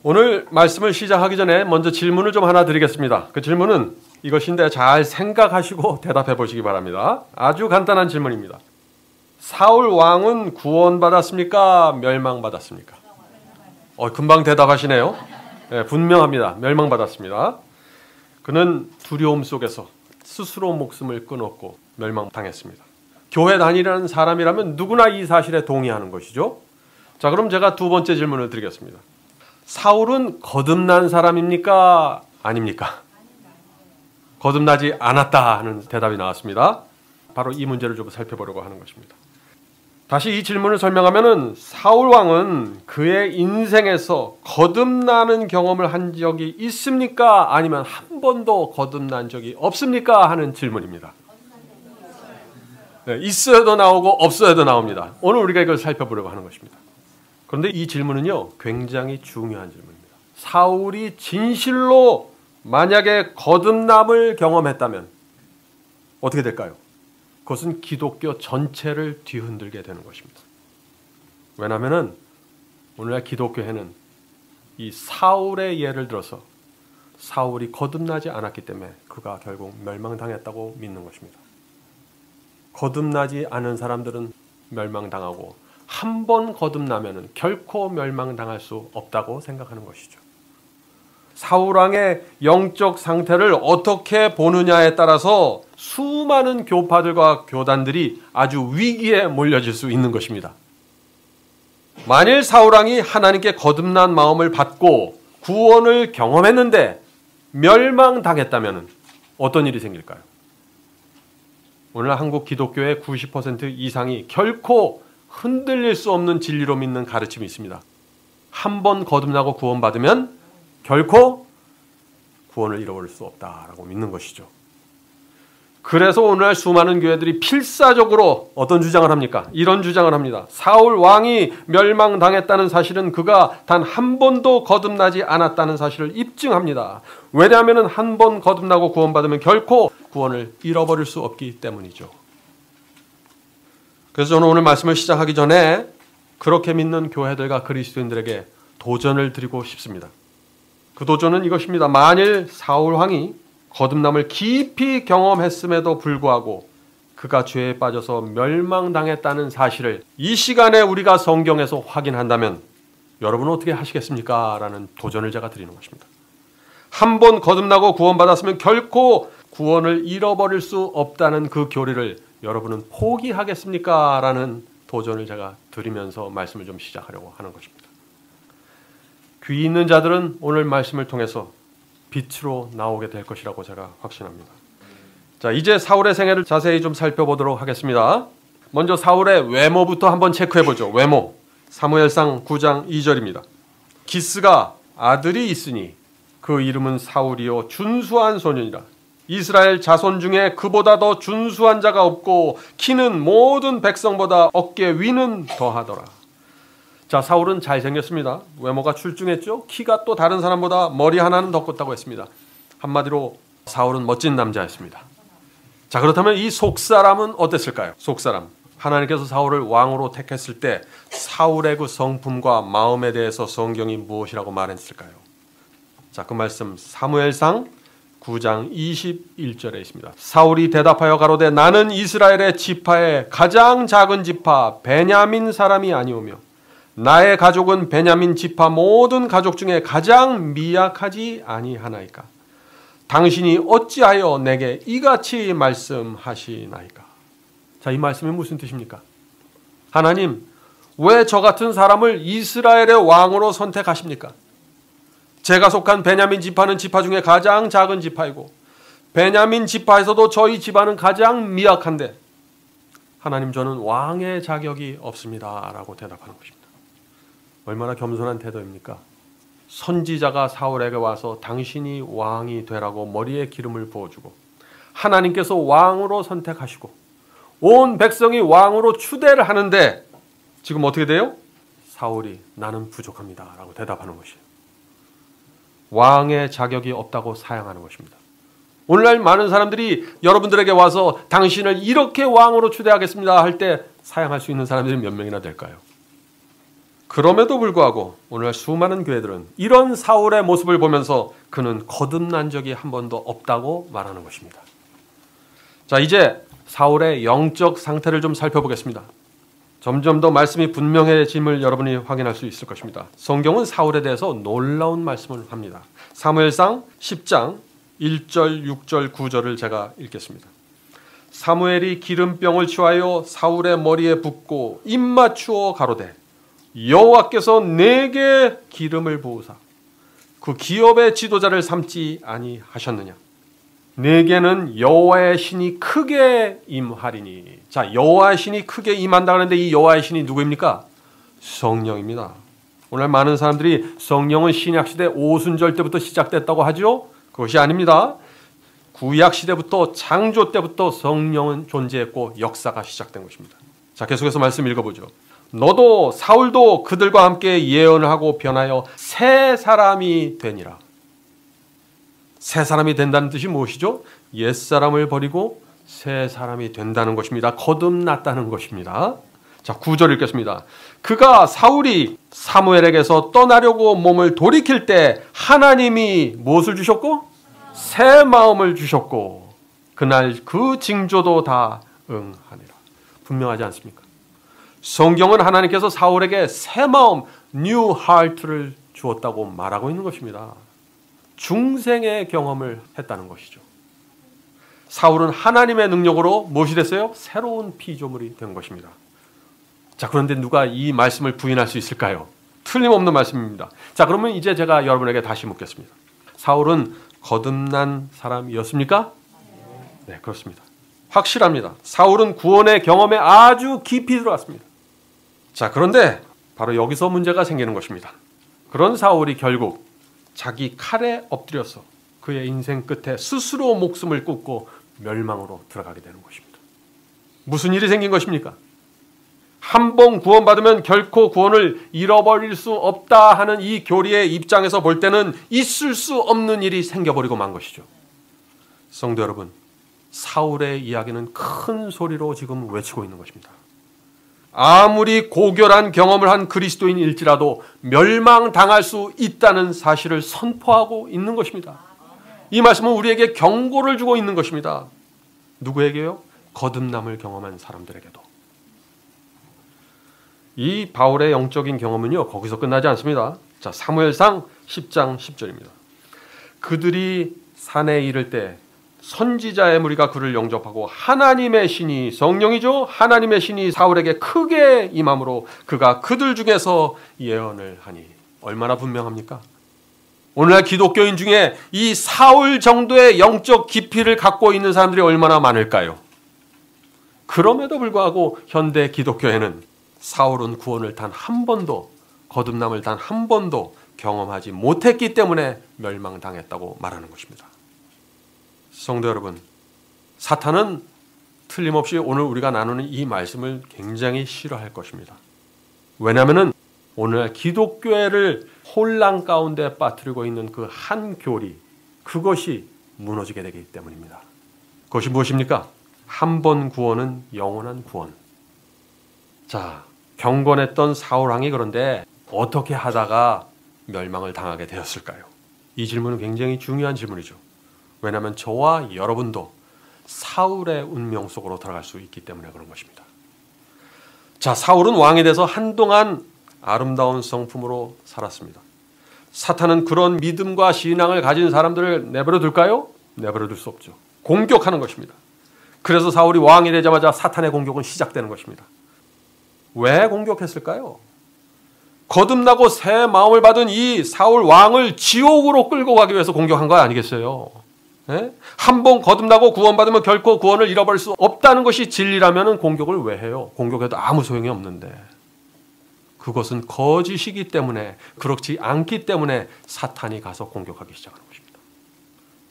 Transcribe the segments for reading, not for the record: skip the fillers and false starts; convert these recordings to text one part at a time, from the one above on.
오늘 말씀을 시작하기 전에 먼저 질문을 좀 하나 드리겠습니다. 그 질문은 이것인데 잘 생각하시고 대답해 보시기 바랍니다. 아주 간단한 질문입니다. 사울 왕은 구원받았습니까? 멸망받았습니까? 금방 대답하시네요. 네, 분명합니다. 멸망받았습니다. 그는 두려움 속에서 스스로 목숨을 끊었고 멸망당했습니다. 교회 다니라는 사람이라면 누구나 이 사실에 동의하는 것이죠. 자, 그럼 제가 두 번째 질문을 드리겠습니다. 사울은 거듭난 사람입니까? 아닙니까? 거듭나지 않았다 하는 대답이 나왔습니다. 바로 이 문제를 좀 살펴보려고 하는 것입니다. 다시 이 질문을 설명하면은 사울 왕은 그의 인생에서 거듭나는 경험을 한 적이 있습니까? 아니면 한 번도 거듭난 적이 없습니까? 하는 질문입니다. 네, 있어야도 나오고 없어야도 나옵니다. 오늘 우리가 이걸 살펴보려고 하는 것입니다. 그런데 이 질문은요, 굉장히 중요한 질문입니다. 사울이 진실로 만약에 거듭남을 경험했다면 어떻게 될까요? 그것은 기독교 전체를 뒤흔들게 되는 것입니다. 왜냐하면 오늘날 기독교회는 이 사울의 예를 들어서 사울이 거듭나지 않았기 때문에 그가 결국 멸망당했다고 믿는 것입니다. 거듭나지 않은 사람들은 멸망당하고 한 번 거듭나면 결코 멸망당할 수 없다고 생각하는 것이죠. 사울왕의 영적 상태를 어떻게 보느냐에 따라서 수많은 교파들과 교단들이 아주 위기에 몰려질 수 있는 것입니다. 만일 사울왕이 하나님께 거듭난 마음을 받고 구원을 경험했는데 멸망당했다면 어떤 일이 생길까요? 오늘 한국 기독교의 90% 이상이 결코 흔들릴 수 없는 진리로 믿는 가르침이 있습니다. 한 번 거듭나고 구원받으면 결코 구원을 잃어버릴 수 없다라고 믿는 것이죠. 그래서 오늘날 수많은 교회들이 필사적으로 어떤 주장을 합니까? 이런 주장을 합니다. 사울 왕이 멸망당했다는 사실은 그가 단 한 번도 거듭나지 않았다는 사실을 입증합니다. 왜냐하면 한 번 거듭나고 구원받으면 결코 구원을 잃어버릴 수 없기 때문이죠. 그래서 저는 오늘 말씀을 시작하기 전에 그렇게 믿는 교회들과 그리스도인들에게 도전을 드리고 싶습니다. 그 도전은 이것입니다. 만일 사울 왕이 거듭남을 깊이 경험했음에도 불구하고 그가 죄에 빠져서 멸망당했다는 사실을 이 시간에 우리가 성경에서 확인한다면 여러분은 어떻게 하시겠습니까? 라는 도전을 제가 드리는 것입니다. 한 번 거듭나고 구원받았으면 결코 구원을 잃어버릴 수 없다는 그 교리를 여러분은 포기하겠습니까? 라는 도전을 제가 드리면서 말씀을 좀 시작하려고 하는 것입니다. 귀 있는 자들은 오늘 말씀을 통해서 빛으로 나오게 될 것이라고 제가 확신합니다. 자, 이제 사울의 생애를 자세히 좀 살펴보도록 하겠습니다. 먼저 사울의 외모부터 한번 체크해보죠. 외모. 사무엘상 9장 2절입니다. 기스가 아들이 있으니 그 이름은 사울이요 준수한 소년이라. 이스라엘 자손 중에 그보다 더 준수한 자가 없고 키는 모든 백성보다 어깨 위는 더하더라. 자, 사울은 잘생겼습니다. 외모가 출중했죠. 키가 또 다른 사람보다 머리 하나는 더 컸다고 했습니다. 한마디로 사울은 멋진 남자였습니다. 자, 그렇다면 이 속사람은 어땠을까요? 속사람. 하나님께서 사울을 왕으로 택했을 때 사울의 그 성품과 마음에 대해서 성경이 무엇이라고 말했을까요? 자, 그 말씀 사무엘상 9장 21절에 있습니다. 사울이 대답하여 가로되 나는 이스라엘의 지파의 가장 작은 지파 베냐민 사람이 아니오며 나의 가족은 베냐민 지파 모든 가족 중에 가장 미약하지 아니하나이까. 당신이 어찌하여 내게 이같이 말씀하시나이까. 자, 이 말씀이 무슨 뜻입니까? 하나님, 왜 저 같은 사람을 이스라엘의 왕으로 선택하십니까? 제가 속한 베냐민 지파는 지파 중에 가장 작은 지파이고 베냐민 지파에서도 저희 집안은 가장 미약한데 하나님, 저는 왕의 자격이 없습니다 라고 대답하는 것입니다. 얼마나 겸손한 태도입니까? 선지자가 사울에게 와서 당신이 왕이 되라고 머리에 기름을 부어주고 하나님께서 왕으로 선택하시고 온 백성이 왕으로 추대를 하는데 지금 어떻게 돼요? 사울이 나는 부족합니다 라고 대답하는 것이에요. 왕의 자격이 없다고 사양하는 것입니다. 오늘날 많은 사람들이 여러분들에게 와서 당신을 이렇게 왕으로 추대하겠습니다 할 때 사양할 수 있는 사람들이 몇 명이나 될까요? 그럼에도 불구하고 오늘 수많은 교회들은 이런 사울의 모습을 보면서 그는 거듭난 적이 한 번도 없다고 말하는 것입니다. 자, 이제 사울의 영적 상태를 좀 살펴보겠습니다. 점점 더 말씀이 분명해짐을 여러분이 확인할 수 있을 것입니다. 성경은 사울에 대해서 놀라운 말씀을 합니다. 사무엘상 10장 1절, 6절, 9절을 제가 읽겠습니다. 사무엘이 기름병을 취하여 사울의 머리에 붓고 입 맞추어 가로되 여호와께서 내게 기름을 부으사 그 기업의 지도자를 삼지 아니하셨느냐. 내게는 여호와의 신이 크게 임하리니. 자, 여호와의 신이 크게 임한다 하는데 이 여호와의 신이 누구입니까? 성령입니다. 오늘 많은 사람들이 성령은 신약시대 오순절 때부터 시작됐다고 하죠. 그것이 아닙니다. 구약시대부터 창조 때부터 성령은 존재했고 역사가 시작된 것입니다. 자, 계속해서 말씀 읽어보죠. 너도 사울도 그들과 함께 예언을 하고 변하여 새 사람이 되니라. 새 사람이 된다는 뜻이 무엇이죠? 옛사람을 버리고 새 사람이 된다는 것입니다. 거듭났다는 것입니다. 자, 9절 읽겠습니다. 그가 사울이 사무엘에게서 떠나려고 몸을 돌이킬 때 하나님이 무엇을 주셨고? 새 마음을 주셨고 그날 그 징조도 다 응하니라. 분명하지 않습니까? 성경은 하나님께서 사울에게 새 마음, new heart를 주었다고 말하고 있는 것입니다. 중생의 경험을 했다는 것이죠. 사울은 하나님의 능력으로 무엇이 됐어요? 새로운 피조물이 된 것입니다. 자, 그런데 누가 이 말씀을 부인할 수 있을까요? 틀림없는 말씀입니다. 자, 그러면 이제 제가 여러분에게 다시 묻겠습니다. 사울은 거듭난 사람이었습니까? 네, 그렇습니다. 확실합니다. 사울은 구원의 경험에 아주 깊이 들어갔습니다. 자, 그런데 바로 여기서 문제가 생기는 것입니다. 그런 사울이 결국 자기 칼에 엎드려서 그의 인생 끝에 스스로 목숨을 끊고 멸망으로 들어가게 되는 것입니다. 무슨 일이 생긴 것입니까? 한 번 구원받으면 결코 구원을 잃어버릴 수 없다 하는 이 교리의 입장에서 볼 때는 있을 수 없는 일이 생겨버리고 만 것이죠. 성도 여러분, 사울의 이야기는 큰 소리로 지금 외치고 있는 것입니다. 아무리 고결한 경험을 한 그리스도인일지라도 멸망당할 수 있다는 사실을 선포하고 있는 것입니다. 이 말씀은 우리에게 경고를 주고 있는 것입니다. 누구에게요? 거듭남을 경험한 사람들에게도. 이 바울의 영적인 경험은요, 거기서 끝나지 않습니다. 자, 사무엘상 10장 10절입니다. 그들이 산에 이를 때 선지자의 무리가 그를 영접하고 하나님의 신이, 성령이죠, 하나님의 신이 사울에게 크게 임함으로 그가 그들 중에서 예언을 하니. 얼마나 분명합니까? 오늘날 기독교인 중에 이 사울 정도의 영적 깊이를 갖고 있는 사람들이 얼마나 많을까요? 그럼에도 불구하고 현대 기독교에는 사울은 구원을 단 한 번도, 거듭남을 단 한 번도 경험하지 못했기 때문에 멸망당했다고 말하는 것입니다. 성도 여러분, 사탄은 틀림없이 오늘 우리가 나누는 이 말씀을 굉장히 싫어할 것입니다. 왜냐하면 오늘 기독교회를 혼란 가운데 빠뜨리고 있는 그 한 교리, 그것이 무너지게 되기 때문입니다. 그것이 무엇입니까? 한 번 구원은 영원한 구원. 자, 경건했던 사울왕이 그런데 어떻게 하다가 멸망을 당하게 되었을까요? 이 질문은 굉장히 중요한 질문이죠. 왜냐하면 저와 여러분도 사울의 운명 속으로 들어갈 수 있기 때문에 그런 것입니다. 자, 사울은 왕이 돼서 한동안 아름다운 성품으로 살았습니다. 사탄은 그런 믿음과 신앙을 가진 사람들을 내버려 둘까요? 내버려 둘 수 없죠. 공격하는 것입니다. 그래서 사울이 왕이 되자마자 사탄의 공격은 시작되는 것입니다. 왜 공격했을까요? 거듭나고 새 마음을 받은 이 사울 왕을 지옥으로 끌고 가기 위해서 공격한 거 아니겠어요? 예? 한 번 거듭나고 구원받으면 결코 구원을 잃어버릴 수 없다는 것이 진리라면 공격을 왜 해요? 공격해도 아무 소용이 없는데. 그것은 거짓이기 때문에, 그렇지 않기 때문에 사탄이 가서 공격하기 시작하는 것입니다.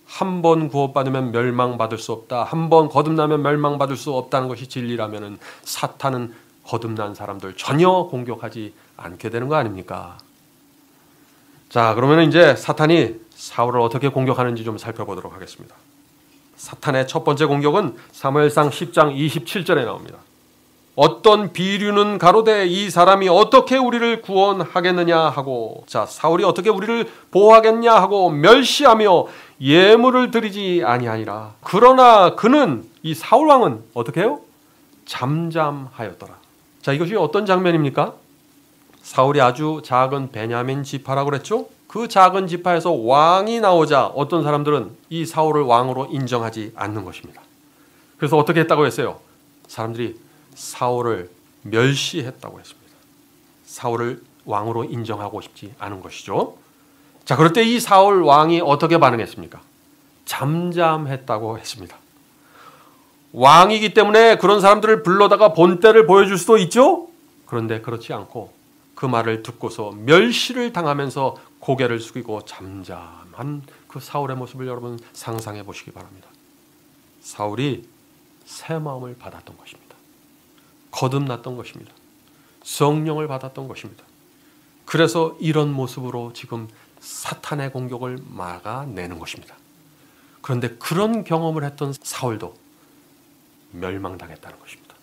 한 번 구원받으면 멸망받을 수 없다, 한 번 거듭나면 멸망받을 수 없다는 것이 진리라면 사탄은 거듭난 사람들 전혀 공격하지 않게 되는 거 아닙니까? 자, 그러면 이제 사탄이 사울을 어떻게 공격하는지 좀 살펴보도록 하겠습니다. 사탄의 첫 번째 공격은 사무엘상 10장 27절에 나옵니다. 어떤 비류는 가로되 이 사람이 어떻게 우리를 구원하겠느냐 하고, 자, 사울이 어떻게 우리를 보호하겠냐 하고 멸시하며 예물을 드리지 아니하니라. 그러나 그는, 이 사울 왕은 어떻게 해요? 잠잠하였더라. 자, 이것이 어떤 장면입니까? 사울이 아주 작은 베냐민 지파라고 그랬죠? 그 작은 지파에서 왕이 나오자 어떤 사람들은 이 사울을 왕으로 인정하지 않는 것입니다. 그래서 어떻게 했다고 했어요? 사람들이 사울을 멸시했다고 했습니다. 사울을 왕으로 인정하고 싶지 않은 것이죠. 자, 그럴 때 이 사울 왕이 어떻게 반응했습니까? 잠잠했다고 했습니다. 왕이기 때문에 그런 사람들을 불러다가 본때를 보여줄 수도 있죠. 그런데 그렇지 않고 그 말을 듣고서 멸시를 당하면서 고개를 숙이고 잠잠한 그 사울의 모습을 여러분 상상해 보시기 바랍니다. 사울이 새 마음을 받았던 것입니다. 거듭났던 것입니다. 성령을 받았던 것입니다. 그래서 이런 모습으로 지금 사탄의 공격을 막아내는 것입니다. 그런데 그런 경험을 했던 사울도 멸망당했다는 것입니다.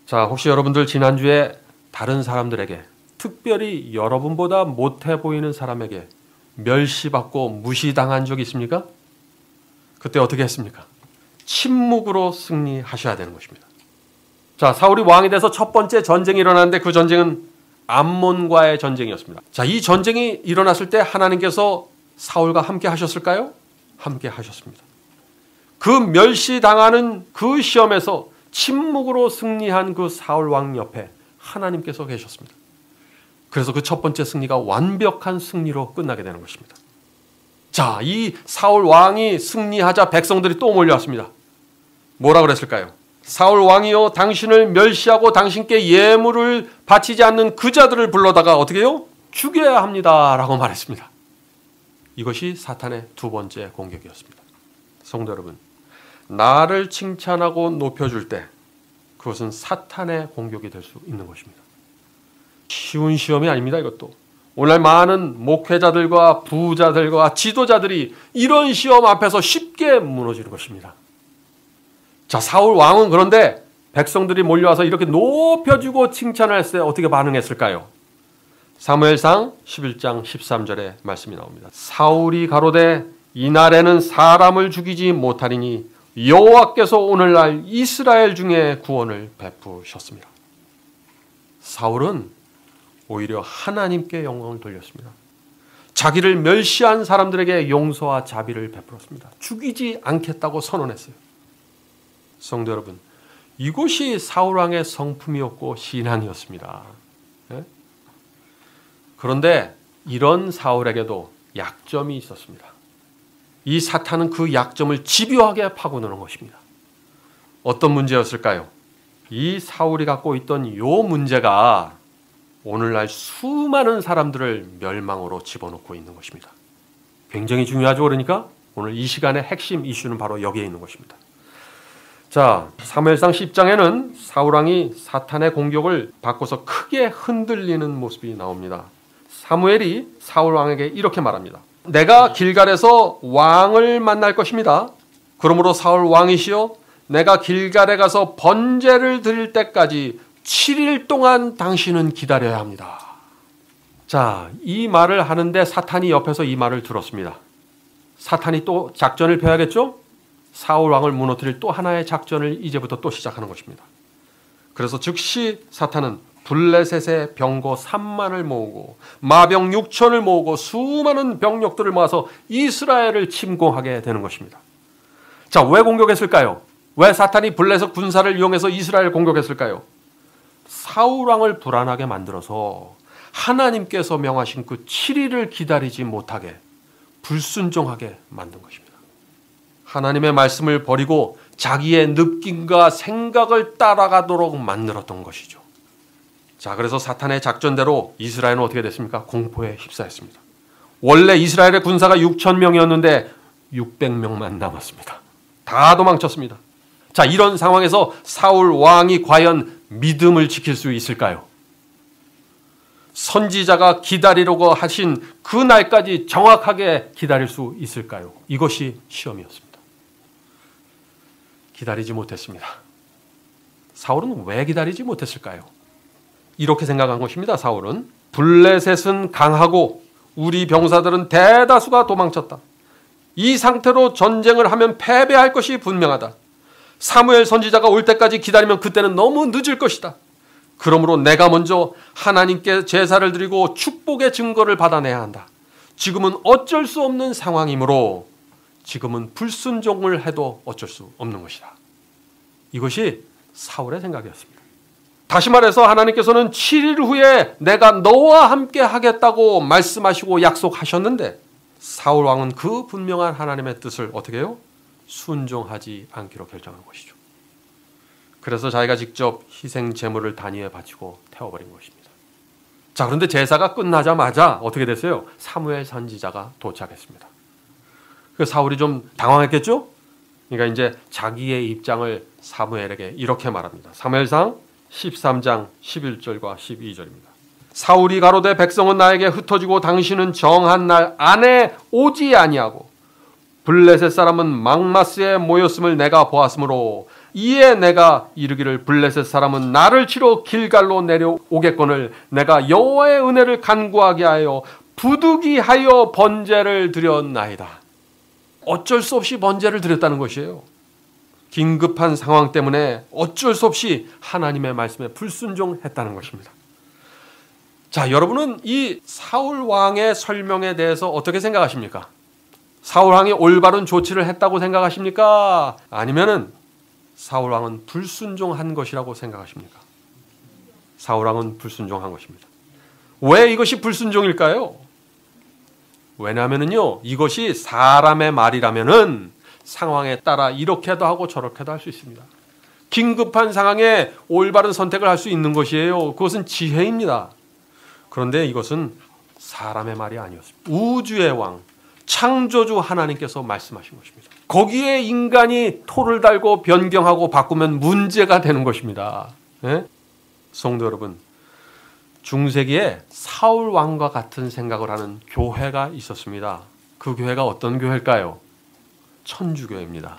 자, 혹시 여러분들 지난주에 다른 사람들에게, 특별히 여러분보다 못해 보이는 사람에게 멸시받고 무시당한 적 있습니까? 그때 어떻게 했습니까? 침묵으로 승리하셔야 되는 것입니다. 자, 사울이 왕이 돼서 첫 번째 전쟁이 일어났는데 그 전쟁은 암몬과의 전쟁이었습니다. 자, 이 전쟁이 일어났을 때 하나님께서 사울과 함께 하셨을까요? 함께 하셨습니다. 그 멸시당하는 그 시험에서 침묵으로 승리한 그 사울 왕 옆에 하나님께서 계셨습니다. 그래서 그 첫 번째 승리가 완벽한 승리로 끝나게 되는 것입니다. 자, 이 사울 왕이 승리하자 백성들이 또 몰려왔습니다. 뭐라 그랬을까요? 사울 왕이요, 당신을 멸시하고 당신께 예물을 바치지 않는 그 자들을 불러다가 어떻게 해요? 죽여야 합니다 라고 말했습니다. 이것이 사탄의 두 번째 공격이었습니다. 성도 여러분, 나를 칭찬하고 높여줄 때 그것은 사탄의 공격이 될 수 있는 것입니다. 쉬운 시험이 아닙니다. 이것도 오늘 많은 목회자들과 부자들과 지도자들이 이런 시험 앞에서 쉽게 무너지는 것입니다. 자, 사울 왕은 그런데 백성들이 몰려와서 이렇게 높여주고 칭찬을 했을 때 어떻게 반응했을까요? 사무엘상 11장 13절에 말씀이 나옵니다. 사울이 가로되 이날에는 사람을 죽이지 못하리니 여호와께서 오늘날 이스라엘 중에 구원을 베푸셨습니다. 사울은 오히려 하나님께 영광을 돌렸습니다. 자기를 멸시한 사람들에게 용서와 자비를 베풀었습니다. 죽이지 않겠다고 선언했어요. 성도 여러분, 이것이 사울왕의 성품이었고 신앙이었습니다. 네? 그런데 이런 사울에게도 약점이 있었습니다. 이 사탄은 그 약점을 집요하게 파고드는 것입니다. 어떤 문제였을까요? 이 사울이 갖고 있던 이 문제가 오늘날 수많은 사람들을 멸망으로 집어넣고 있는 것입니다. 굉장히 중요하죠. 그러니까 오늘 이 시간의 핵심 이슈는 바로 여기에 있는 것입니다. 자, 사무엘상 10장에는 사울왕이 사탄의 공격을 받고서 크게 흔들리는 모습이 나옵니다. 사무엘이 사울왕에게 이렇게 말합니다. 내가 길갈에서 왕을 만날 것입니다. 그러므로 사울 왕이시여, 내가 길갈에 가서 번제를 드릴 때까지 7일 동안 당신은 기다려야 합니다. 자, 이 말을 하는데 사탄이 옆에서 이 말을 들었습니다. 사탄이 또 작전을 펴야겠죠? 사울 왕을 무너뜨릴 또 하나의 작전을 이제부터 또 시작하는 것입니다. 그래서 즉시 사탄은 블레셋의 병거 3만을 모으고 마병 6천을 모으고 수많은 병력들을 모아서 이스라엘을 침공하게 되는 것입니다. 자, 왜 공격했을까요? 왜 사탄이 블레셋 군사를 이용해서 이스라엘을 공격했을까요? 사울 왕을 불안하게 만들어서 하나님께서 명하신 그 7일을 기다리지 못하게 불순종하게 만든 것입니다. 하나님의 말씀을 버리고 자기의 느낌과 생각을 따라가도록 만들었던 것이죠. 자, 그래서 사탄의 작전대로 이스라엘은 어떻게 됐습니까? 공포에 휩싸였습니다. 원래 이스라엘의 군사가 6,000명이었는데 600명만 남았습니다. 다 도망쳤습니다. 자, 이런 상황에서 사울 왕이 과연 믿음을 지킬 수 있을까요? 선지자가 기다리려고 하신 그 날까지 정확하게 기다릴 수 있을까요? 이것이 시험이었습니다. 기다리지 못했습니다. 사울은 왜 기다리지 못했을까요? 이렇게 생각한 것입니다. 사울은 블레셋은 강하고 우리 병사들은 대다수가 도망쳤다. 이 상태로 전쟁을 하면 패배할 것이 분명하다. 사무엘 선지자가 올 때까지 기다리면 그때는 너무 늦을 것이다. 그러므로 내가 먼저 하나님께 제사를 드리고 축복의 증거를 받아내야 한다. 지금은 어쩔 수 없는 상황이므로 지금은 불순종을 해도 어쩔 수 없는 것이다. 이것이 사울의 생각이었습니다. 다시 말해서 하나님께서는 7일 후에 내가 너와 함께 하겠다고 말씀하시고 약속하셨는데 사울 왕은 그 분명한 하나님의 뜻을 어떻게 해요? 순종하지 않기로 결정한 것이죠. 그래서 자기가 직접 희생 제물을 단위에 바치고 태워버린 것입니다. 자, 그런데 제사가 끝나자마자 어떻게 됐어요? 사무엘 선지자가 도착했습니다. 그 사울이 좀 당황했겠죠? 그러니까 이제 자기의 입장을 사무엘에게 이렇게 말합니다. 사무엘상 13장 11절과 12절입니다. 사울이 가로되 백성은 나에게 흩어지고 당신은 정한 날 안에 오지 아니하고 블레셋 사람은 막마스에 모였음을 내가 보았으므로 이에 내가 이르기를 블레셋 사람은 나를 치러 길갈로 내려오겠거늘 내가 여호와의 은혜를 간구하게 하여 부득이하여 번제를 드렸나이다. 어쩔 수 없이 번제를 드렸다는 것이에요. 긴급한 상황 때문에 어쩔 수 없이 하나님의 말씀에 불순종했다는 것입니다. 자, 여러분은 이 사울 왕의 설명에 대해서 어떻게 생각하십니까? 사울 왕이 올바른 조치를 했다고 생각하십니까? 아니면은 사울 왕은 불순종한 것이라고 생각하십니까? 사울 왕은 불순종한 것입니다. 왜 이것이 불순종일까요? 왜냐하면요, 이것이 사람의 말이라면은 상황에 따라 이렇게도 하고 저렇게도 할 수 있습니다. 긴급한 상황에 올바른 선택을 할 수 있는 것이에요. 그것은 지혜입니다. 그런데 이것은 사람의 말이 아니었습니다. 우주의 왕, 창조주 하나님께서 말씀하신 것입니다. 거기에 인간이 토를 달고 변경하고 바꾸면 문제가 되는 것입니다. 네? 성도 여러분, 중세기에 사울 왕과 같은 생각을 하는 교회가 있었습니다. 그 교회가 어떤 교회일까요? 천주교회입니다.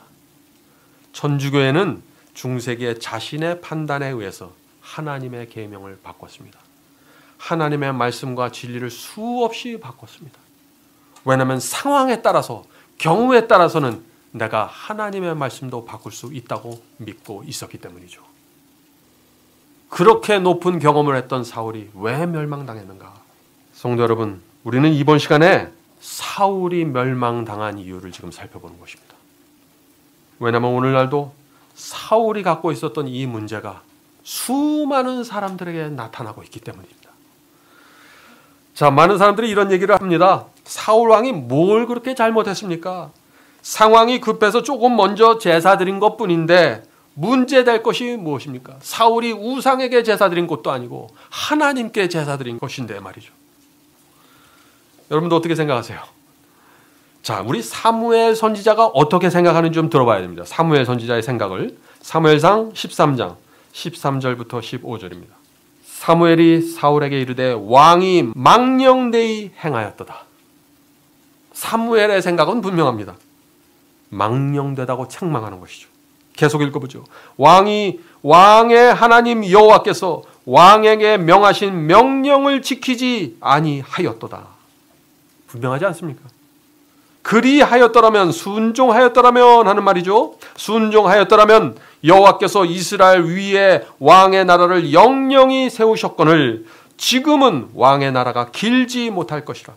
천주교회는 중세기에 자신의 판단에 의해서 하나님의 계명을 바꿨습니다. 하나님의 말씀과 진리를 수없이 바꿨습니다. 왜냐하면 상황에 따라서, 경우에 따라서는 내가 하나님의 말씀도 바꿀 수 있다고 믿고 있었기 때문이죠. 그렇게 높은 경험을 했던 사울이 왜 멸망당했는가? 성도 여러분, 우리는 이번 시간에 사울이 멸망당한 이유를 지금 살펴보는 것입니다. 왜냐하면 오늘날도 사울이 갖고 있었던 이 문제가 수많은 사람들에게 나타나고 있기 때문입니다. 자, 많은 사람들이 이런 얘기를 합니다. 사울 왕이 뭘 그렇게 잘못했습니까? 상황이 급해서 조금 먼저 제사 드린 것뿐인데 문제될 것이 무엇입니까? 사울이 우상에게 제사 드린 것도 아니고 하나님께 제사 드린 것인데 말이죠. 여러분도 어떻게 생각하세요? 자, 우리 사무엘 선지자가 어떻게 생각하는지 좀 들어봐야 됩니다. 사무엘 선지자의 생각을. 사무엘상 13장 13절부터 15절입니다. 사무엘이 사울에게 이르되 왕이 망령되이 행하였도다. 사무엘의 생각은 분명합니다. 망령되다고 책망하는 것이죠. 계속 읽어보죠. 왕의 하나님 여호와께서 왕에게 명하신 명령을 지키지 아니하였도다. 분명하지 않습니까? 그리하였더라면, 순종하였더라면 하는 말이죠. 순종하였더라면 여호와께서 이스라엘 위에 왕의 나라를 영영히 세우셨거늘 지금은 왕의 나라가 길지 못할 것이라.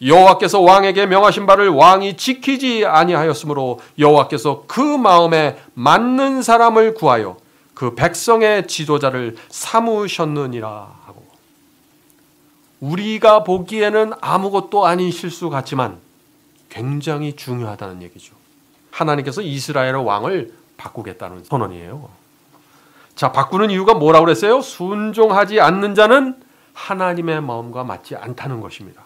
여호와께서 왕에게 명하신 바를 왕이 지키지 아니하였으므로 여호와께서 그 마음에 맞는 사람을 구하여 그 백성의 지도자를 삼으셨느니라 하고, 우리가 보기에는 아무것도 아닌 실수 같지만 굉장히 중요하다는 얘기죠. 하나님께서 이스라엘의 왕을 바꾸겠다는 선언이에요. 자, 바꾸는 이유가 뭐라고 그랬어요? 순종하지 않는 자는 하나님의 마음과 맞지 않다는 것입니다.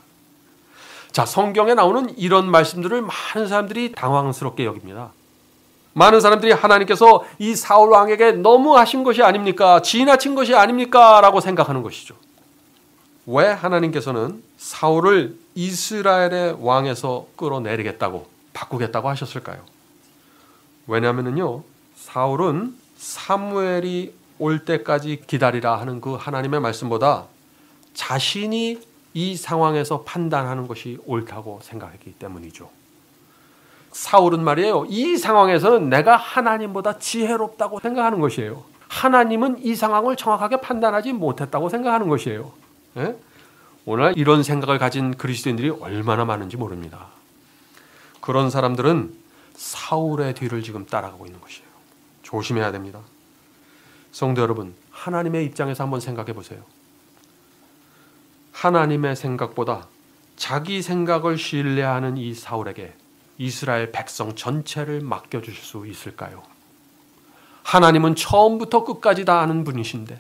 자, 성경에 나오는 이런 말씀들을 많은 사람들이 당황스럽게 여깁니다. 많은 사람들이 하나님께서 이 사울 왕에게 너무 하신 것이 아닙니까? 지나친 것이 아닙니까? 라고 생각하는 것이죠. 왜 하나님께서는 사울을 이스라엘의 왕에서 끌어내리겠다고, 바꾸겠다고 하셨을까요? 왜냐하면요, 사울은 사무엘이 올 때까지 기다리라 하는 그 하나님의 말씀보다 자신이 이 상황에서 판단하는 것이 옳다고 생각했기 때문이죠. 사울은 말이에요, 이 상황에서는 내가 하나님보다 지혜롭다고 생각하는 것이에요. 하나님은 이 상황을 정확하게 판단하지 못했다고 생각하는 것이에요. 예? 오늘 이런 생각을 가진 그리스도인들이 얼마나 많은지 모릅니다. 그런 사람들은 사울의 뒤를 지금 따라가고 있는 것이에요. 조심해야 됩니다. 성도 여러분, 하나님의 입장에서 한번 생각해 보세요. 하나님의 생각보다 자기 생각을 신뢰하는 이 사울에게 이스라엘 백성 전체를 맡겨주실 수 있을까요? 하나님은 처음부터 끝까지 다 아는 분이신데,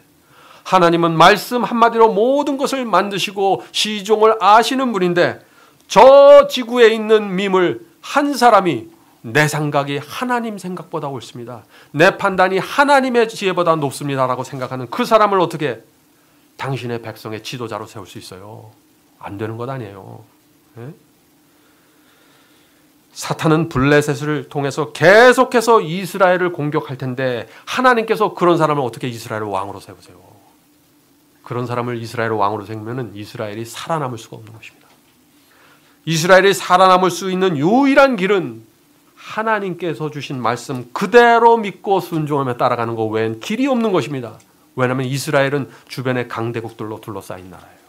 하나님은 말씀 한마디로 모든 것을 만드시고 시종을 아시는 분인데, 저 지구에 있는 민물 한 사람이 내 생각이 하나님 생각보다 옳습니다, 내 판단이 하나님의 지혜보다 높습니다라고 생각하는 그 사람을 어떻게 당신의 백성의 지도자로 세울 수 있어요? 안 되는 것 아니에요. 네? 사탄은 블레셋을 통해서 계속해서 이스라엘을 공격할 텐데 하나님께서 그런 사람을 어떻게 이스라엘을 왕으로 세우세요? 그런 사람을 이스라엘을 왕으로 세우면 이스라엘이 살아남을 수가 없는 것입니다. 이스라엘이 살아남을 수 있는 유일한 길은 하나님께서 주신 말씀 그대로 믿고 순종하며 따라가는 것 외엔 길이 없는 것입니다. 왜냐하면 이스라엘은 주변의 강대국들로 둘러싸인 나라예요.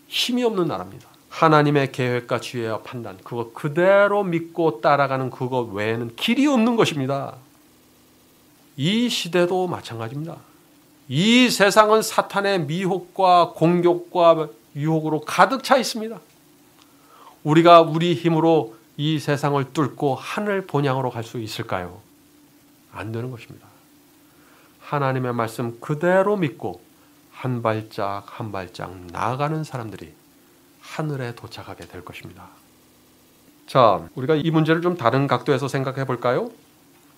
힘이 없는 나라입니다. 하나님의 계획과 지혜와 판단, 그거 그대로 믿고 따라가는 그것 외에는 길이 없는 것입니다. 이 시대도 마찬가지입니다. 이 세상은 사탄의 미혹과 공격과 유혹으로 가득 차 있습니다. 우리가 우리 힘으로 이 세상을 뚫고 하늘 본향으로 갈 수 있을까요? 안 되는 것입니다. 하나님의 말씀 그대로 믿고 한 발짝 한 발짝 나아가는 사람들이 하늘에 도착하게 될 것입니다. 자, 우리가 이 문제를 좀 다른 각도에서 생각해 볼까요?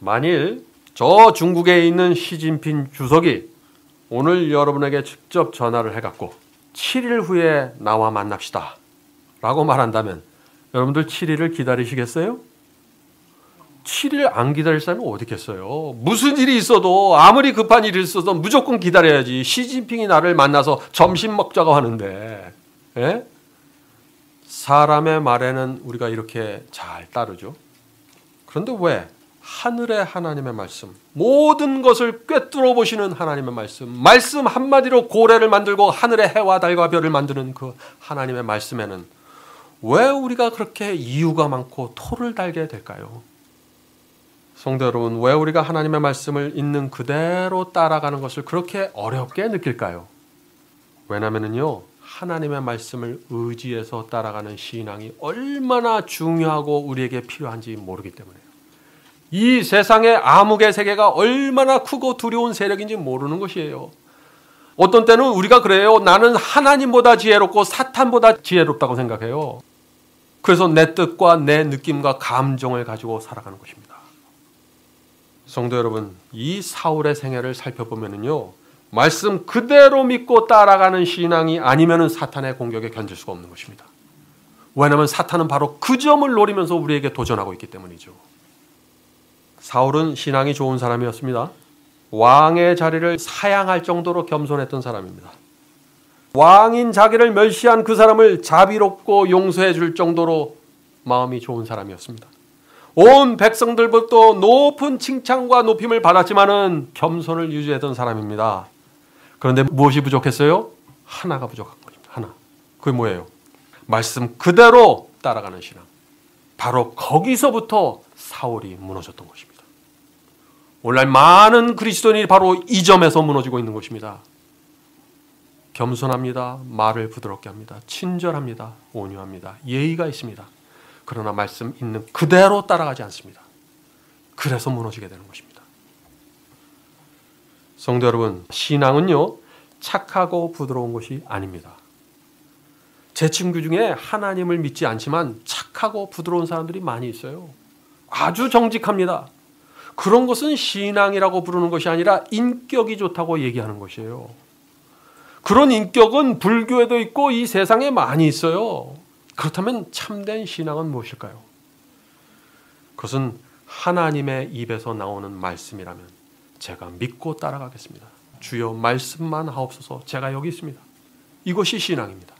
만일 저 중국에 있는 시진핑 주석이 오늘 여러분에게 직접 전화를 해갖고 7일 후에 나와 만납시다 라고 말한다면 여러분들 7일을 기다리시겠어요? 7일 안 기다릴 사람이 어디 있겠어요? 무슨 일이 있어도, 아무리 급한 일이 있어도 무조건 기다려야지. 시진핑이 나를 만나서 점심 먹자고 하는데, 예? 사람의 말에는 우리가 이렇게 잘 따르죠. 그런데 왜? 하늘의 하나님의 말씀, 모든 것을 꿰뚫어 보시는 하나님의 말씀 한마디로 고래를 만들고 하늘의 해와 달과 별을 만드는 그 하나님의 말씀에는 왜 우리가 그렇게 이유가 많고 토를 달게 될까요? 성도 여러분, 왜 우리가 하나님의 말씀을 있는 그대로 따라가는 것을 그렇게 어렵게 느낄까요? 왜냐면은요, 하나님의 말씀을 의지해서 따라가는 신앙이 얼마나 중요하고 우리에게 필요한지 모르기 때문에요. 이 세상의 암흑의 세계가 얼마나 크고 두려운 세력인지 모르는 것이에요. 어떤 때는 우리가 그래요. 나는 하나님보다 지혜롭고 사탄보다 지혜롭다고 생각해요. 그래서 내 뜻과 내 느낌과 감정을 가지고 살아가는 것입니다. 성도 여러분, 이 사울의 생애를 살펴보면요, 말씀 그대로 믿고 따라가는 신앙이 아니면 사탄의 공격에 견딜 수가 없는 것입니다. 왜냐하면 사탄은 바로 그 점을 노리면서 우리에게 도전하고 있기 때문이죠. 사울은 신앙이 좋은 사람이었습니다. 왕의 자리를 사양할 정도로 겸손했던 사람입니다. 왕인 자기를 멸시한 그 사람을 자비롭고 용서해 줄 정도로 마음이 좋은 사람이었습니다. 온 백성들부터 높은 칭찬과 높임을 받았지만은 겸손을 유지했던 사람입니다. 그런데 무엇이 부족했어요? 하나가 부족한 겁니다. 하나. 그게 뭐예요? 말씀 그대로 따라가는 신앙. 바로 거기서부터 사울이 무너졌던 것입니다. 오늘날 많은 그리스도인이 바로 이 점에서 무너지고 있는 것입니다. 겸손합니다. 말을 부드럽게 합니다. 친절합니다. 온유합니다. 예의가 있습니다. 그러나 말씀 있는 그대로 따라가지 않습니다. 그래서 무너지게 되는 것입니다. 성도 여러분, 신앙은요, 착하고 부드러운 것이 아닙니다. 제 친구 중에 하나님을 믿지 않지만 착하고 부드러운 사람들이 많이 있어요. 아주 정직합니다. 그런 것은 신앙이라고 부르는 것이 아니라 인격이 좋다고 얘기하는 것이에요. 그런 인격은 불교에도 있고 이 세상에 많이 있어요. 그렇다면 참된 신앙은 무엇일까요? 그것은 하나님의 입에서 나오는 말씀이라면 제가 믿고 따라가겠습니다. 주여 말씀만 하옵소서. 제가 여기 있습니다. 이것이 신앙입니다.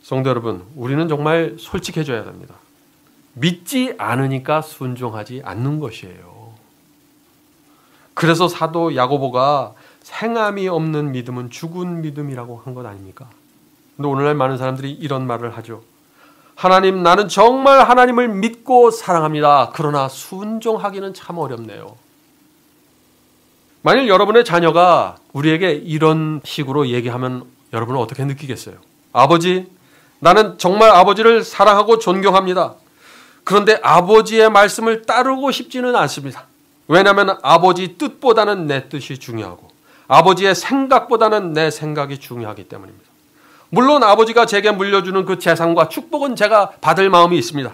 성도 여러분, 우리는 정말 솔직해져야 됩니다. 믿지 않으니까 순종하지 않는 것이에요. 그래서 사도 야고보가 행함이 없는 믿음은 죽은 믿음이라고 한 것 아닙니까? 근데 오늘날 많은 사람들이 이런 말을 하죠. 하나님, 나는 정말 하나님을 믿고 사랑합니다. 그러나 순종하기는 참 어렵네요. 만일 여러분의 자녀가 우리에게 이런 식으로 얘기하면 여러분은 어떻게 느끼겠어요? 아버지, 나는 정말 아버지를 사랑하고 존경합니다. 그런데 아버지의 말씀을 따르고 싶지는 않습니다. 왜냐하면 아버지 뜻보다는 내 뜻이 중요하고 아버지의 생각보다는 내 생각이 중요하기 때문입니다. 물론 아버지가 제게 물려주는 그 재산과 축복은 제가 받을 마음이 있습니다.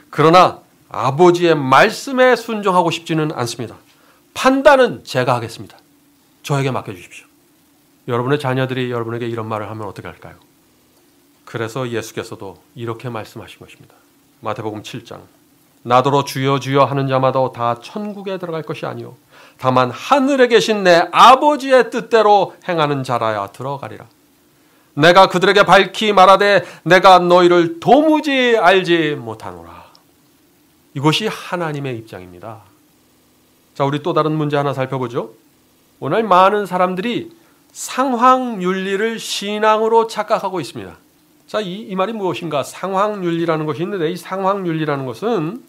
그러나 아버지의 말씀에 순종하고 싶지는 않습니다. 판단은 제가 하겠습니다. 저에게 맡겨주십시오. 여러분의 자녀들이 여러분에게 이런 말을 하면 어떻게 할까요? 그래서 예수께서도 이렇게 말씀하신 것입니다. 마태복음 7장. 나더러 주여 주여 하는 자마다 다 천국에 들어갈 것이 아니요 다만 하늘에 계신 내 아버지의 뜻대로 행하는 자라야 들어가리라. 내가 그들에게 밝히 말하되 내가 너희를 도무지 알지 못하노라. 이것이 하나님의 입장입니다. 자, 우리 또 다른 문제 하나 살펴보죠. 오늘 많은 사람들이 상황윤리를 신앙으로 착각하고 있습니다. 자, 이 말이 무엇인가? 상황윤리라는 것이 있는데 이 상황윤리라는 것은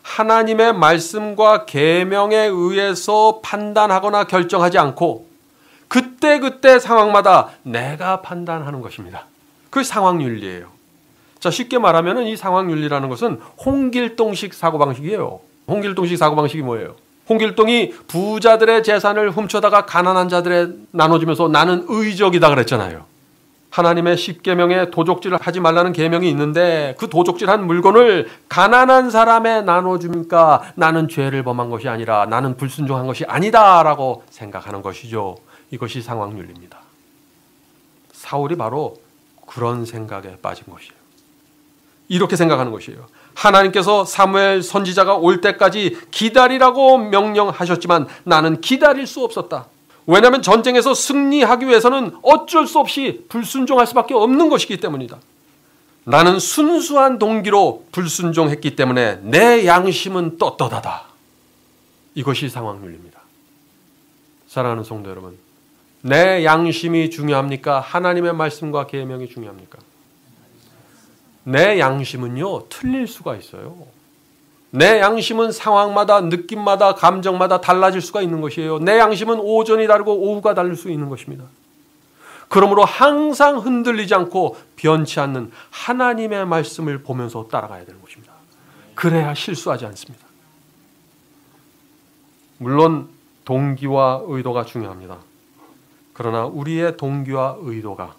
하나님의 말씀과 계명에 의해서 판단하거나 결정하지 않고 그때그때 상황마다 내가 판단하는 것입니다. 그게 상황윤리예요. 자, 쉽게 말하면 이 상황윤리라는 것은 홍길동식 사고방식이에요. 홍길동식 사고방식이 뭐예요? 홍길동이 부자들의 재산을 훔쳐다가 가난한 자들에 나눠주면서 나는 의적이다 그랬잖아요. 하나님의 10계명에 도적질을 하지 말라는 계명이 있는데 그 도적질한 물건을 가난한 사람에 나눠주니까 나는 죄를 범한 것이 아니라 나는 불순종한 것이 아니다 라고 생각하는 것이죠. 이것이 상황윤리입니다. 사울이 바로 그런 생각에 빠진 것이에요. 이렇게 생각하는 것이에요. 하나님께서 사무엘 선지자가 올 때까지 기다리라고 명령하셨지만 나는 기다릴 수 없었다. 왜냐하면 전쟁에서 승리하기 위해서는 어쩔 수 없이 불순종할 수밖에 없는 것이기 때문이다. 나는 순수한 동기로 불순종했기 때문에 내 양심은 떳떳하다. 이것이 상황윤리입니다. 사랑하는 성도 여러분, 내 양심이 중요합니까? 하나님의 말씀과 계명이 중요합니까? 내 양심은요, 틀릴 수가 있어요. 내 양심은 상황마다, 느낌마다, 감정마다 달라질 수가 있는 것이에요. 내 양심은 오전이 다르고 오후가 다를 수 있는 것입니다. 그러므로 항상 흔들리지 않고 변치 않는 하나님의 말씀을 보면서 따라가야 되는 것입니다. 그래야 실수하지 않습니다. 물론 동기와 의도가 중요합니다. 그러나 우리의 동기와 의도가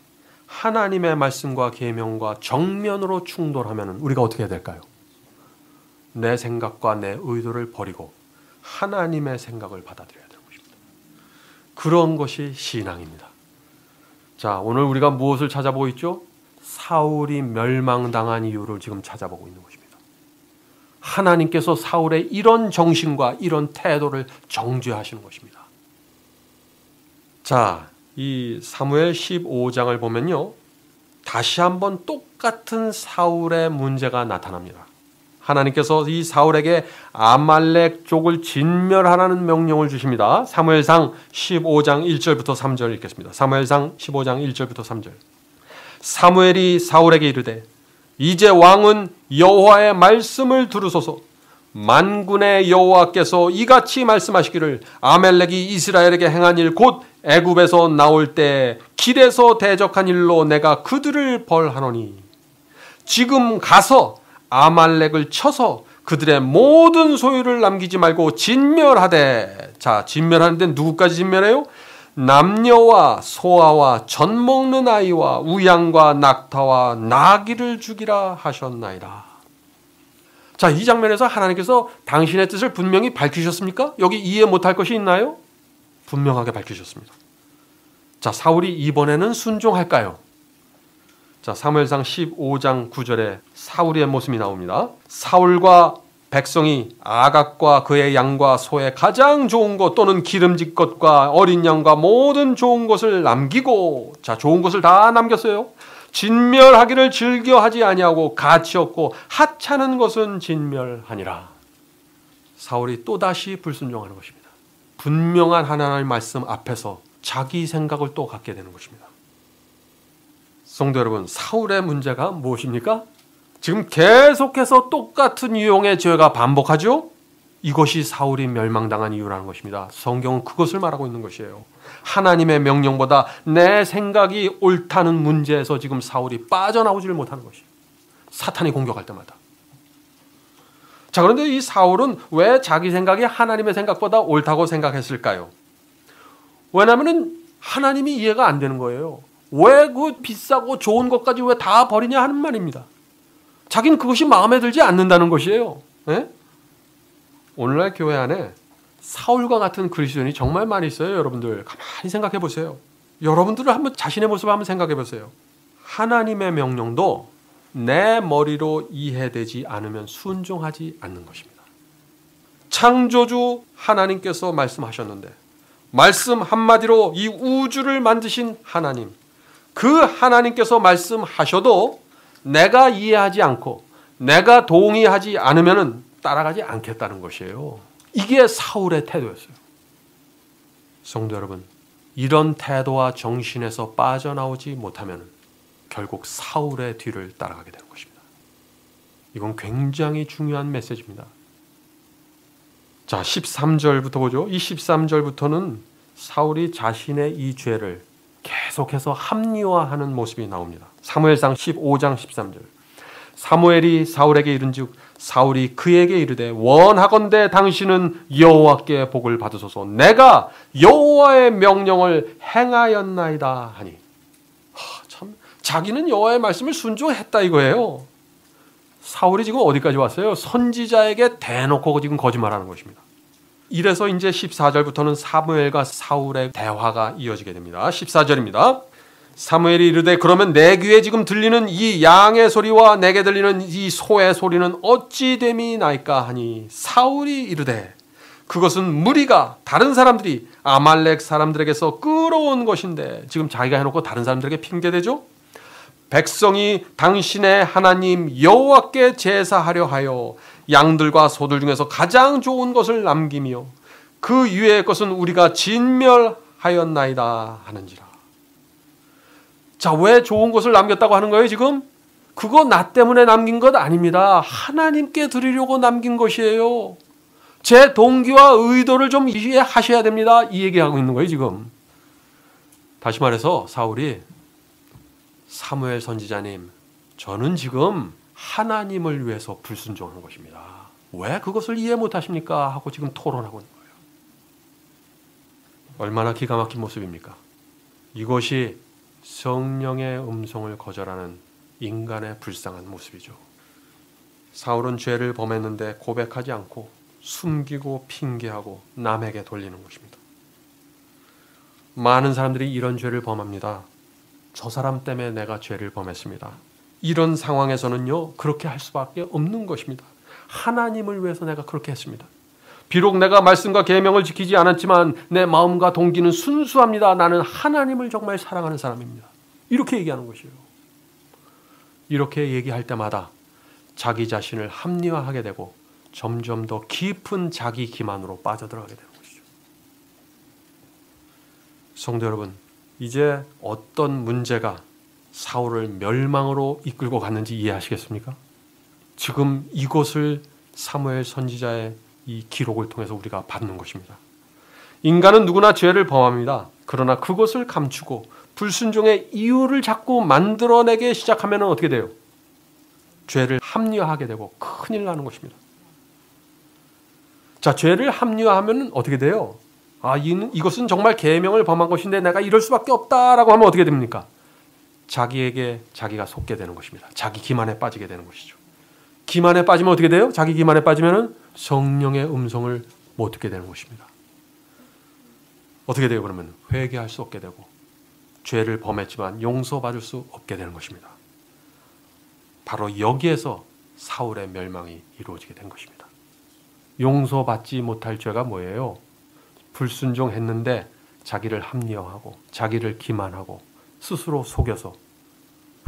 하나님의 말씀과 계명과 정면으로 충돌하면 우리가 어떻게 해야 될까요? 내 생각과 내 의도를 버리고 하나님의 생각을 받아들여야 되는 것입니다. 그런 것이 신앙입니다. 자, 오늘 우리가 무엇을 찾아보고 있죠? 사울이 멸망당한 이유를 지금 찾아보고 있는 것입니다. 하나님께서 사울의 이런 정신과 이런 태도를 정죄하시는 것입니다. 자, 이 사무엘 15장을 보면요, 다시 한번 똑같은 사울의 문제가 나타납니다. 하나님께서 이 사울에게 아말렉족을 진멸하라는 명령을 주십니다. 사무엘상 15장 1절부터 3절 읽겠습니다. 사무엘상 15장 1절부터 3절. 사무엘이 사울에게 이르되 이제 왕은 여호와의 말씀을 들으소서. 만군의 여호와께서 이같이 말씀하시기를 아말렉이 이스라엘에게 행한 일 곧 애굽에서 나올 때 길에서 대적한 일로 내가 그들을 벌하노니 지금 가서 아말렉을 쳐서 그들의 모든 소유를 남기지 말고 진멸하되. 자, 진멸하는데 누구까지 진멸해요? 남녀와 소아와 젖 먹는 아이와 우양과 낙타와 나귀를 죽이라 하셨나이다. 자, 이 장면에서 하나님께서 당신의 뜻을 분명히 밝히셨습니까? 여기 이해 못할 것이 있나요? 분명하게 밝히셨습니다. 자, 사울이 이번에는 순종할까요? 자, 사무엘상 15장 9절에 사울의 모습이 나옵니다. 사울과 백성이 아각과 그의 양과 소의 가장 좋은 것 또는 기름진 것과 어린 양과 모든 좋은 것을 남기고, 자, 좋은 것을 다 남겼어요. 진멸하기를 즐겨하지 아니하고 가치 없고 하찮은 것은 진멸하니라. 사울이 또다시 불순종하는 것입니다. 분명한 하나님의 말씀 앞에서 자기 생각을 또 갖게 되는 것입니다. 성도 여러분, 사울의 문제가 무엇입니까? 지금 계속해서 똑같은 유형의 죄가 반복하죠? 이것이 사울이 멸망당한 이유라는 것입니다. 성경은 그것을 말하고 있는 것이에요. 하나님의 명령보다 내 생각이 옳다는 문제에서 지금 사울이 빠져나오지를 못하는 것이에요. 사탄이 공격할 때마다. 자, 그런데 이 사울은 왜 자기 생각이 하나님의 생각보다 옳다고 생각했을까요? 왜냐하면 하나님이 이해가 안 되는 거예요. 왜 그 비싸고 좋은 것까지 왜 다 버리냐 하는 말입니다. 자기는 그것이 마음에 들지 않는다는 것이에요. 네? 오늘날 교회 안에 사울과 같은 그리스도인이 정말 많이 있어요. 여러분들 가만히 생각해 보세요. 여러분들은 한번 자신의 모습을 한번 생각해 보세요. 하나님의 명령도 내 머리로 이해되지 않으면 순종하지 않는 것입니다. 창조주 하나님께서 말씀하셨는데, 말씀 한마디로 이 우주를 만드신 하나님, 그 하나님께서 말씀하셔도 내가 이해하지 않고 내가 동의하지 않으면 따라가지 않겠다는 것이에요. 이게 사울의 태도였어요. 성도 여러분, 이런 태도와 정신에서 빠져나오지 못하면 결국 사울의 뒤를 따라가게 되는 것입니다. 이건 굉장히 중요한 메시지입니다. 자, 13절부터 보죠. 이 13절부터는 사울이 자신의 이 죄를 계속해서 합리화하는 모습이 나옵니다. 사무엘상 15장 13절. 사무엘이 사울에게 이른즉 사울이 그에게 이르되 원하건대 당신은 여호와께 복을 받으소서. 내가 여호와의 명령을 행하였나이다 하니. 참, 자기는 여호와의 말씀을 순종했다 이거예요. 사울이 지금 어디까지 왔어요? 선지자에게 대놓고 지금 거짓말하는 것입니다. 이래서 이제 14절부터는 사무엘과 사울의 대화가 이어지게 됩니다. 14절입니다. 사무엘이 이르되 그러면 내 귀에 지금 들리는 이 양의 소리와 내게 들리는 이 소의 소리는 어찌 됨이 나이까 하니, 사울이 이르되 그것은 무리가 다른 사람들이 아말렉 사람들에게서 끌어온 것인데, 지금 자기가 해놓고 다른 사람들에게 핑계대죠. 백성이 당신의 하나님 여호와께 제사하려 하여 양들과 소들 중에서 가장 좋은 것을 남기며 그 위의 것은 우리가 진멸하였나이다 하는지라. 자, 왜 좋은 것을 남겼다고 하는 거예요 지금? 그거 나 때문에 남긴 것 아닙니다. 하나님께 드리려고 남긴 것이에요. 제 동기와 의도를 좀 이해하셔야 됩니다. 이 얘기하고 있는 거예요 지금. 다시 말해서 사울이, 사무엘 선지자님, 저는 지금 하나님을 위해서 불순종하는 것입니다. 왜 그것을 이해 못하십니까? 하고 지금 토론하고 있는 거예요. 얼마나 기가 막힌 모습입니까? 이것이 성령의 음성을 거절하는 인간의 불쌍한 모습이죠. 사울은 죄를 범했는데 고백하지 않고 숨기고 핑계하고 남에게 돌리는 것입니다. 많은 사람들이 이런 죄를 범합니다. 저 사람 때문에 내가 죄를 범했습니다. 이런 상황에서는요, 그렇게 할 수밖에 없는 것입니다. 하나님을 위해서 내가 그렇게 했습니다. 비록 내가 말씀과 계명을 지키지 않았지만 내 마음과 동기는 순수합니다. 나는 하나님을 정말 사랑하는 사람입니다. 이렇게 얘기하는 것이에요. 이렇게 얘기할 때마다 자기 자신을 합리화하게 되고 점점 더 깊은 자기 기만으로 빠져들어가게 되는 것이죠. 성도 여러분, 이제 어떤 문제가 사울을 멸망으로 이끌고 갔는지 이해하시겠습니까? 지금 이것을 사무엘 선지자의 이 기록을 통해서 우리가 받는 것입니다. 인간은 누구나 죄를 범합니다. 그러나 그것을 감추고 불순종의 이유를 자꾸 만들어내기 시작하면 어떻게 돼요? 죄를 합리화하게 되고 큰일 나는 것입니다. 자, 죄를 합리화하면 어떻게 돼요? 이것은 정말 계명을 범한 것인데 내가 이럴 수밖에 없다라고 하면 어떻게 됩니까? 자기에게 자기가 속게 되는 것입니다. 자기 기만에 빠지게 되는 것이죠. 기만에 빠지면 어떻게 돼요? 자기 기만에 빠지면 성령의 음성을 못 듣게 되는 것입니다. 어떻게 돼요? 그러면 회개할 수 없게 되고 죄를 범했지만 용서받을 수 없게 되는 것입니다. 바로 여기에서 사울의 멸망이 이루어지게 된 것입니다. 용서받지 못할 죄가 뭐예요? 불순종했는데 자기를 합리화하고 자기를 기만하고 스스로 속여서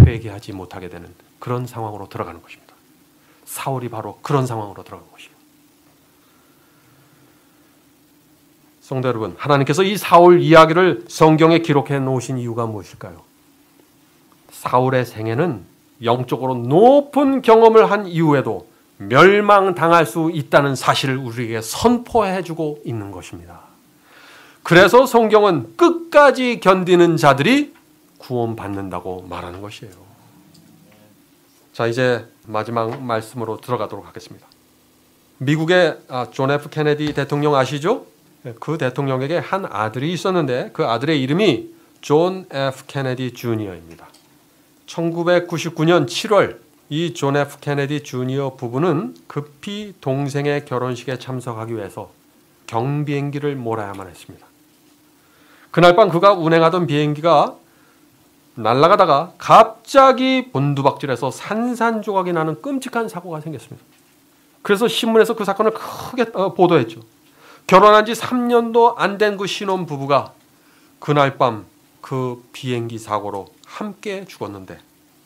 회개하지 못하게 되는 그런 상황으로 들어가는 것입니다. 사울이 바로 그런 상황으로 들어간 것이에요. 성도 여러분, 하나님께서 이 사울 이야기를 성경에 기록해 놓으신 이유가 무엇일까요? 사울의 생애는 영적으로 높은 경험을 한 이후에도 멸망당할 수 있다는 사실을 우리에게 선포해주고 있는 것입니다. 그래서 성경은 끝까지 견디는 자들이 구원받는다고 말하는 것이에요. 자, 이제 마지막 말씀으로 들어가도록 하겠습니다. 미국의 존 F 케네디 대통령 아시죠? 그 대통령에게 한 아들이 있었는데 그 아들의 이름이 존 F 케네디 주니어입니다. 1999년 7월 이 존 F 케네디 주니어 부부는 급히 동생의 결혼식에 참석하기 위해서 경비행기를 몰아야만 했습니다. 그날 밤 그가 운행하던 비행기가 날아가다가 갑자기 곤두박질해서 산산조각이 나는 끔찍한 사고가 생겼습니다. 그래서 신문에서 그 사건을 크게 보도했죠. 결혼한 지 3년도 안 된 그 신혼 부부가 그날 밤 그 비행기 사고로 함께 죽었는데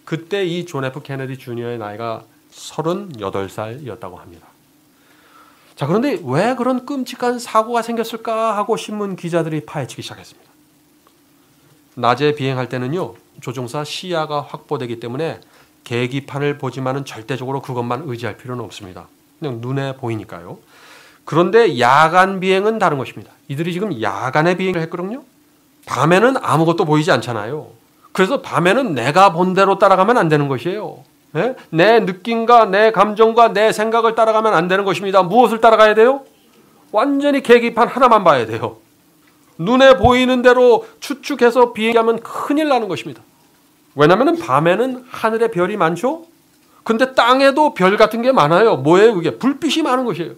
그때 이 존 F 케네디 주니어의 나이가 38살이었다고 합니다. 자, 그런데 왜 그런 끔찍한 사고가 생겼을까 하고 신문 기자들이 파헤치기 시작했습니다. 낮에 비행할 때는요, 조종사 시야가 확보되기 때문에 계기판을 보지만은 절대적으로 그것만 의지할 필요는 없습니다. 그냥 눈에 보이니까요. 그런데 야간 비행은 다른 것입니다. 이들이 지금 야간에 비행을 했거든요. 밤에는 아무것도 보이지 않잖아요. 그래서 밤에는 내가 본 대로 따라가면 안 되는 것이에요. 네? 내 느낌과 내 감정과 내 생각을 따라가면 안 되는 것입니다. 무엇을 따라가야 돼요? 완전히 계기판 하나만 봐야 돼요. 눈에 보이는 대로 추측해서 비행하면 큰일 나는 것입니다. 왜냐하면 밤에는 하늘에 별이 많죠? 근데 땅에도 별 같은 게 많아요. 뭐예요? 그게 불빛이 많은 것이에요.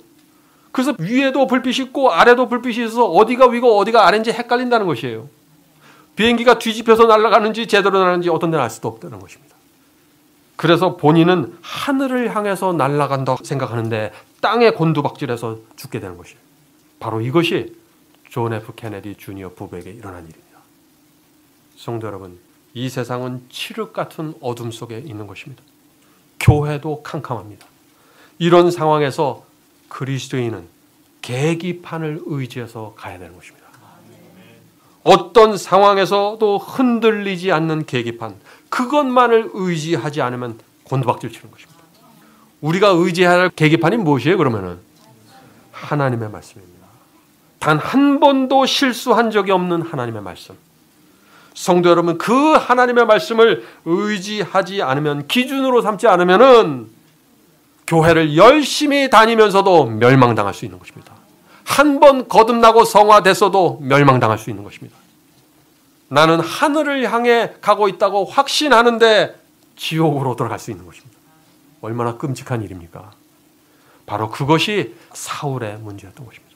그래서 위에도 불빛이 있고 아래도 불빛이 있어서 어디가 위고 어디가 아래인지 헷갈린다는 것이에요. 비행기가 뒤집혀서 날아가는지 제대로 날아가는지 어떤 데는 알 수도 없다는 것입니다. 그래서 본인은 하늘을 향해서 날아간다고 생각하는데 땅에 곤두박질해서 죽게 되는 것이에요. 바로 이것이 존 F 케네디 주니어 부부에게 일어난 일입니다. 성도 여러분, 이 세상은 칠흑 같은 어둠 속에 있는 것입니다. 교회도 캄캄합니다. 이런 상황에서 그리스도인은 계기판을 의지해서 가야 되는 것입니다. 어떤 상황에서도 흔들리지 않는 계기판, 그것만을 의지하지 않으면 곤두박질 치는 것입니다. 우리가 의지해야 할 계기판이 무엇이에요? 그러면은 하나님의 말씀입니다. 단 한 번도 실수한 적이 없는 하나님의 말씀. 성도 여러분, 그 하나님의 말씀을 의지하지 않으면, 기준으로 삼지 않으면은 교회를 열심히 다니면서도 멸망당할 수 있는 것입니다. 한 번 거듭나고 성화됐어도 멸망당할 수 있는 것입니다. 나는 하늘을 향해 가고 있다고 확신하는데 지옥으로 들어갈 수 있는 것입니다. 얼마나 끔찍한 일입니까? 바로 그것이 사울의 문제였던 것입니다.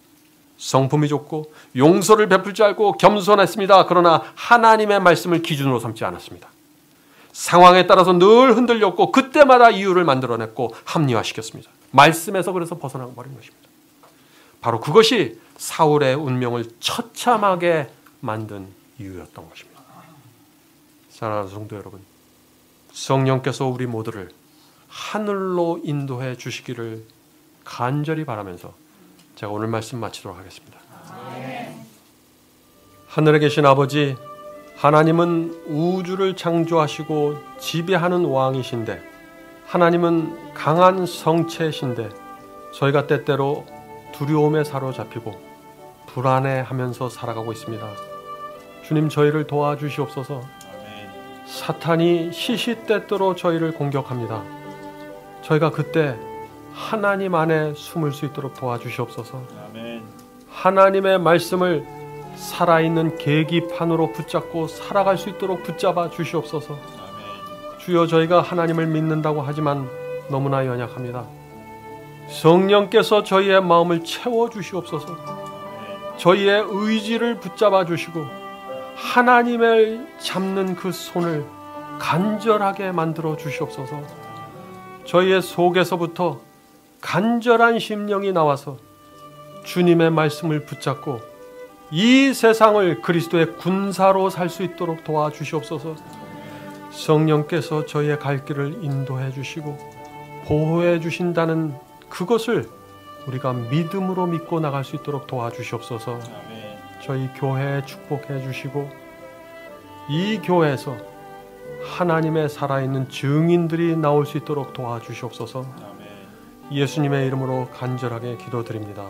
성품이 좋고 용서를 베풀 줄 알고 겸손했습니다. 그러나 하나님의 말씀을 기준으로 삼지 않았습니다. 상황에 따라서 늘 흔들렸고 그때마다 이유를 만들어냈고 합리화시켰습니다. 말씀에서 그래서 벗어나 버린 것입니다. 바로 그것이 사울의 운명을 처참하게 만든 이유였던 것입니다. 사랑하는 성도 여러분, 성령께서 우리 모두를 하늘로 인도해 주시기를 간절히 바라면서 제가 오늘 말씀 마치도록 하겠습니다. 하늘에 계신 아버지, 하나님은 우주를 창조하시고 지배하는 왕이신데, 하나님은 강한 성체이신데 저희가 때때로 두려움에 사로잡히고 불안해하면서 살아가고 있습니다. 주님, 저희를 도와주시옵소서. 사탄이 시시때때로 저희를 공격합니다. 저희가 그때 하나님 안에 숨을 수 있도록 도와주시옵소서. 하나님의 말씀을 살아있는 계기판으로 붙잡고 살아갈 수 있도록 붙잡아 주시옵소서. 주여, 저희가 하나님을 믿는다고 하지만 너무나 연약합니다. 성령께서 저희의 마음을 채워주시옵소서. 저희의 의지를 붙잡아 주시고 하나님을 잡는 그 손을 간절하게 만들어 주시옵소서. 저희의 속에서부터 간절한 심령이 나와서 주님의 말씀을 붙잡고 이 세상을 그리스도의 군사로 살 수 있도록 도와주시옵소서. 성령께서 저희의 갈 길을 인도해 주시고 보호해 주신다는 그것을 우리가 믿음으로 믿고 나갈 수 있도록 도와주시옵소서. 아멘. 저희 교회 축복해 주시고 이 교회에서 하나님의 살아있는 증인들이 나올 수 있도록 도와주시옵소서. 아멘. 예수님의 이름으로 간절하게 기도드립니다.